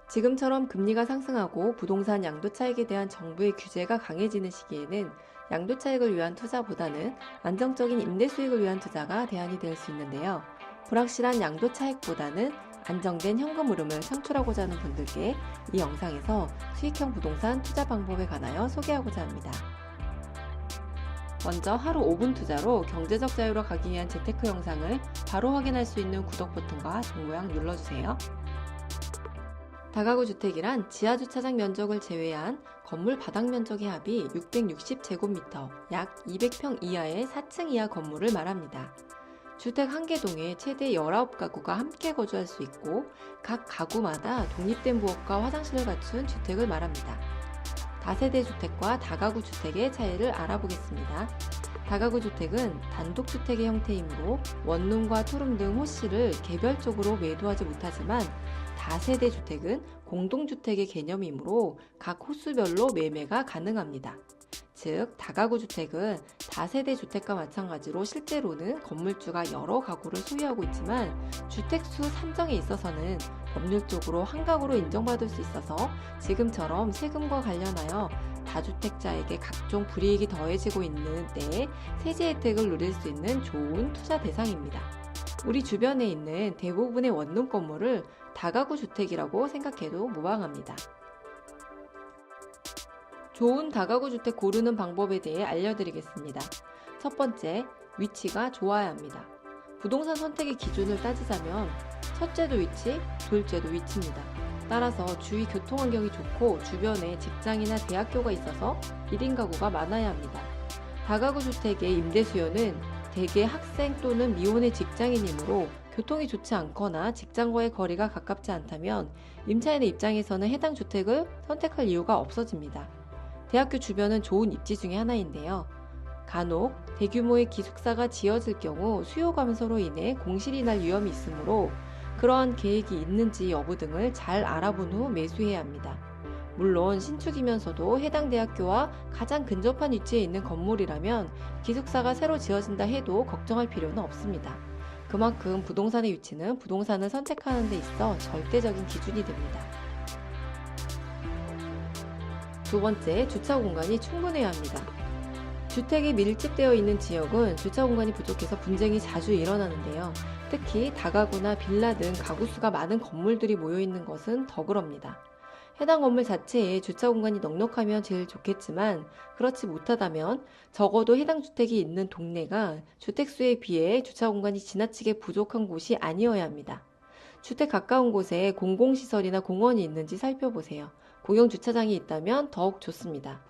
지금처럼 금리가 상승하고 부동산 양도차익에 대한 정부의 규제가 강해지는 시기에는 양도차익을 위한 투자보다는 안정적인 임대수익을 위한 투자가 대안이 될 수 있는데요. 불확실한 양도차익보다는 안정된 현금 흐름을 창출하고자 하는 분들께 이 영상에서 수익형 부동산 투자 방법에 관하여 소개하고자 합니다. 먼저 하루 5분 투자로 경제적 자유로 가기 위한 재테크 영상을 바로 확인할 수 있는 구독 버튼과 동모양 눌러주세요. 다가구 주택이란 지하주차장 면적을 제외한 건물 바닥 면적의 합이 660제곱미터, 약 200평 이하의 4층 이하 건물을 말합니다. 주택 한 개 동에 최대 19가구가 함께 거주할 수 있고 각 가구마다 독립된 부엌과 화장실을 갖춘 주택을 말합니다. 다세대 주택과 다가구 주택의 차이를 알아보겠습니다. 다가구 주택은 단독주택의 형태이므로 원룸과 투룸 등 호실을 개별적으로 매도하지 못하지만 다세대 주택은 공동주택의 개념이므로 각 호수별로 매매가 가능합니다. 즉, 다가구 주택은 다세대 주택과 마찬가지로 실제로는 건물주가 여러 가구를 소유하고 있지만 주택수 산정에 있어서는 법률적으로 한 가구로 인정받을 수 있어서 지금처럼 세금과 관련하여 다주택자에게 각종 불이익이 더해지고 있는 때에 세제 혜택을 누릴 수 있는 좋은 투자 대상입니다. 우리 주변에 있는 대부분의 원룸 건물을 다가구 주택이라고 생각해도 무방합니다. 좋은 다가구 주택 고르는 방법에 대해 알려드리겠습니다. 첫 번째, 위치가 좋아야 합니다. 부동산 선택의 기준을 따지자면 첫째도 위치, 둘째도 위치입니다. 따라서 주위 교통 환경이 좋고 주변에 직장이나 대학교가 있어서 1인 가구가 많아야 합니다. 다가구 주택의 임대 수요는 대개 학생 또는 미혼의 직장인이므로 교통이 좋지 않거나 직장과의 거리가 가깝지 않다면 임차인의 입장에서는 해당 주택을 선택할 이유가 없어집니다. 대학교 주변은 좋은 입지 중에 하나인데요. 간혹 대규모의 기숙사가 지어질 경우 수요 감소로 인해 공실이 날 위험이 있으므로 그러한 계획이 있는지 여부 등을 잘 알아본 후 매수해야 합니다. 물론 신축이면서도 해당 대학교와 가장 근접한 위치에 있는 건물이라면 기숙사가 새로 지어진다 해도 걱정할 필요는 없습니다. 그만큼 부동산의 위치는 부동산을 선택하는 데 있어 절대적인 기준이 됩니다. 두 번째, 주차 공간이 충분해야 합니다. 주택이 밀집되어 있는 지역은 주차 공간이 부족해서 분쟁이 자주 일어나는데요. 특히 다가구나 빌라 등 가구수가 많은 건물들이 모여있는 것은 더 그럽니다. 해당 건물 자체에 주차 공간이 넉넉하면 제일 좋겠지만 그렇지 못하다면 적어도 해당 주택이 있는 동네가 주택수에 비해 주차 공간이 지나치게 부족한 곳이 아니어야 합니다. 주택 가까운 곳에 공공시설이나 공원이 있는지 살펴보세요. 공용 주차장이 있다면 더욱 좋습니다.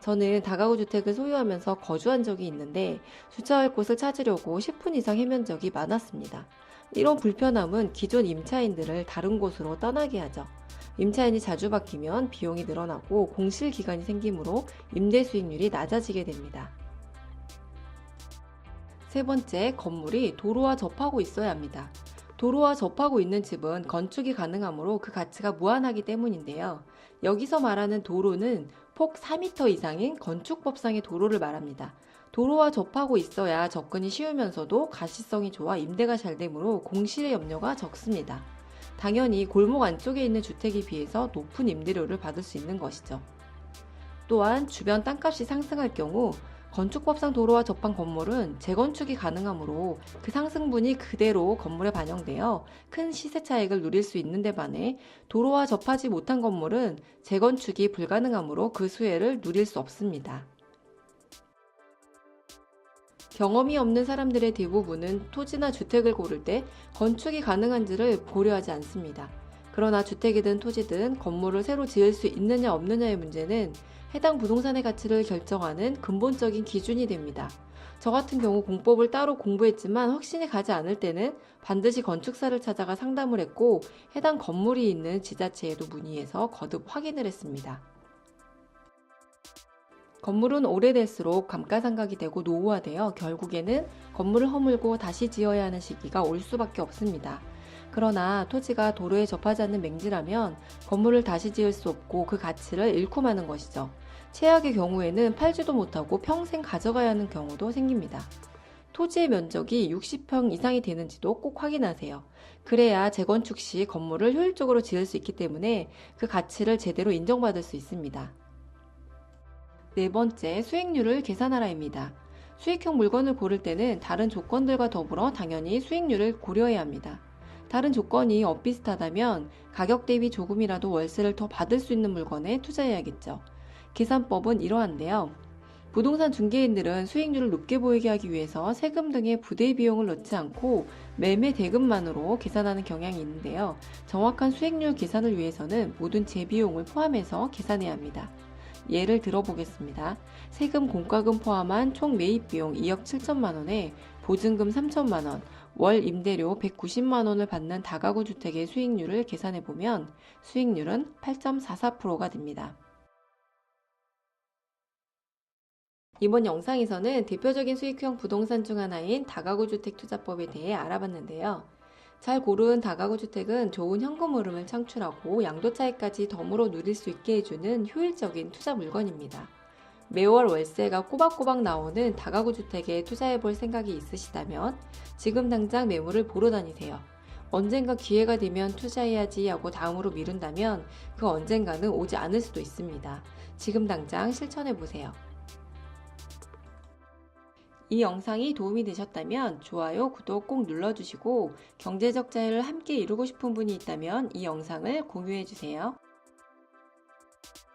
저는 다가구 주택을 소유하면서 거주한 적이 있는데 주차할 곳을 찾으려고 10분 이상 헤맨 적이 많았습니다. 이런 불편함은 기존 임차인들을 다른 곳으로 떠나게 하죠. 임차인이 자주 바뀌면 비용이 늘어나고 공실 기간이 생기므로 임대 수익률이 낮아지게 됩니다. 세 번째, 건물이 도로와 접하고 있어야 합니다. 도로와 접하고 있는 집은 건축이 가능하므로 그 가치가 무한하기 때문인데요. 여기서 말하는 도로는 폭 4m 이상인 건축법상의 도로를 말합니다. 도로와 접하고 있어야 접근이 쉬우면서도 가시성이 좋아 임대가 잘 되므로 공실의 염려가 적습니다. 당연히 골목 안쪽에 있는 주택에 비해서 높은 임대료를 받을 수 있는 것이죠. 또한 주변 땅값이 상승할 경우 건축법상 도로와 접한 건물은 재건축이 가능하므로 그 상승분이 그대로 건물에 반영되어 큰 시세 차익을 누릴 수 있는 데 반해 도로와 접하지 못한 건물은 재건축이 불가능하므로 그 수혜를 누릴 수 없습니다. 경험이 없는 사람들의 대부분은 토지나 주택을 고를 때 건축이 가능한지를 고려하지 않습니다. 그러나 주택이든 토지든 건물을 새로 지을 수 있느냐 없느냐의 문제는 해당 부동산의 가치를 결정하는 근본적인 기준이 됩니다. 저 같은 경우 공법을 따로 공부했지만 확신이 가지 않을 때는 반드시 건축사를 찾아가 상담을 했고 해당 건물이 있는 지자체에도 문의해서 거듭 확인을 했습니다. 건물은 오래될수록 감가상각이 되고 노후화되어 결국에는 건물을 허물고 다시 지어야 하는 시기가 올 수밖에 없습니다. 그러나 토지가 도로에 접하지 않는 맹지라면 건물을 다시 지을 수 없고 그 가치를 잃고 마는 것이죠. 최악의 경우에는 팔지도 못하고 평생 가져가야 하는 경우도 생깁니다. 토지의 면적이 60평 이상이 되는지도 꼭 확인하세요. 그래야 재건축 시 건물을 효율적으로 지을 수 있기 때문에 그 가치를 제대로 인정받을 수 있습니다. 네 번째, 수익률을 계산하라입니다. 수익형 물건을 고를 때는 다른 조건들과 더불어 당연히 수익률을 고려해야 합니다. 다른 조건이 엇비슷하다면 가격 대비 조금이라도 월세를 더 받을 수 있는 물건에 투자해야겠죠. 계산법은 이러한데요. 부동산 중개인들은 수익률을 높게 보이게 하기 위해서 세금 등의 부대 비용을 넣지 않고 매매 대금만으로 계산하는 경향이 있는데요. 정확한 수익률 계산을 위해서는 모든 재비용을 포함해서 계산해야 합니다. 예를 들어보겠습니다. 세금 공과금 포함한 총 매입 비용 2억 7천만 원에 보증금 3천만 원, 월 임대료 190만 원을 받는 다가구 주택의 수익률을 계산해보면 수익률은 8.44%가 됩니다. 이번 영상에서는 대표적인 수익형 부동산 중 하나인 다가구 주택 투자법에 대해 알아봤는데요. 잘 고른 다가구 주택은 좋은 현금 흐름을 창출하고 양도 차익까지 덤으로 누릴 수 있게 해주는 효율적인 투자 물건입니다. 매월 월세가 꼬박꼬박 나오는 다가구 주택에 투자해 볼 생각이 있으시다면 지금 당장 매물을 보러 다니세요. 언젠가 기회가 되면 투자해야지 하고 다음으로 미룬다면 그 언젠가는 오지 않을 수도 있습니다. 지금 당장 실천해 보세요. 이 영상이 도움이 되셨다면 좋아요, 구독 꼭 눌러주시고 경제적 자유를 함께 이루고 싶은 분이 있다면 이 영상을 공유해 주세요.